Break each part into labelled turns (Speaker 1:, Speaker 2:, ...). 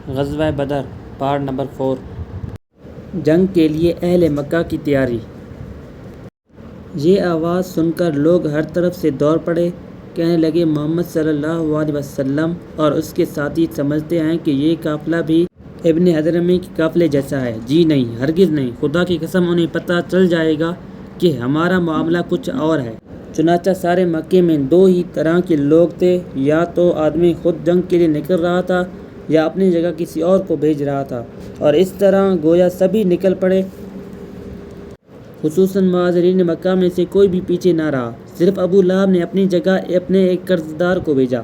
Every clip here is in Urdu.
Speaker 1: غزوہ بدر پارٹ نمبر 4۔ جنگ کے لیے اہل مکہ کی تیاری۔ یہ آواز سن کر لوگ ہر طرف سے دوڑ پڑے، کہنے لگے محمد صلی اللہ علیہ وسلم اور اس کے ساتھی سمجھتے ہیں کہ یہ قافلہ بھی ابن حضرمی کے قافلے جیسا ہے۔ جی نہیں، ہرگز نہیں، خدا کی قسم انہیں پتہ چل جائے گا کہ ہمارا معاملہ کچھ اور ہے۔ چنانچہ سارے مکے میں دو ہی طرح کے لوگ تھے، یا تو آدمی خود جنگ کے لیے نکل رہا تھا یا اپنی جگہ کسی اور کو بھیج رہا تھا، اور اس طرح گویا سبھی نکل پڑے۔ خصوصاً مہاجرین مکہ میں سے کوئی بھی پیچھے نہ رہا، صرف ابو لہب نے اپنی جگہ اپنے ایک قرض دار کو بھیجا۔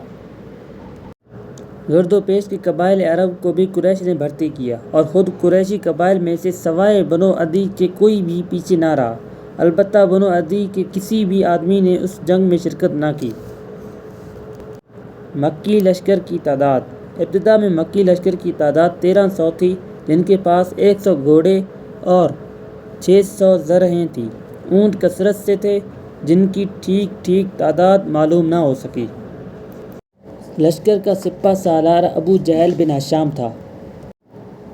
Speaker 1: گرد و پیش کے قبائل عرب کو بھی قریش نے بھرتی کیا، اور خود قریشی قبائل میں سے سوائے بنو عدی کے کوئی بھی پیچھے نہ رہا۔ البتہ بنو عدی کے کسی بھی آدمی نے اس جنگ میں شرکت نہ کی۔ مکی لشکر کی تعداد۔ ابتدا میں مکی لشکر کی تعداد 1300 تھی، جن کے پاس 100 گھوڑے اور 600 زرہیں تھیں۔ اونٹ کثرت سے تھے، جن کی ٹھیک تعداد معلوم نہ ہو سکی۔ لشکر کا سپہ سالار ابو جہل بن ہشام تھا۔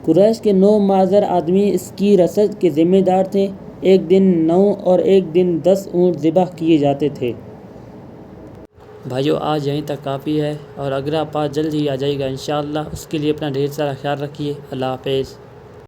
Speaker 1: قریش کے 9 معذر آدمی اس کی رسد کے ذمہ دار تھے۔ ایک دن 9 اور ایک دن 10 اونٹ ذبح کیے جاتے تھے۔ بھائیو، آج یہیں تک کافی ہے، اور اگلا پارٹ جلد ہی آ جائے گا انشاءاللہ۔ اس کے لیے اپنا ڈھیر سارا خیال رکھیے۔ اللہ حافظ۔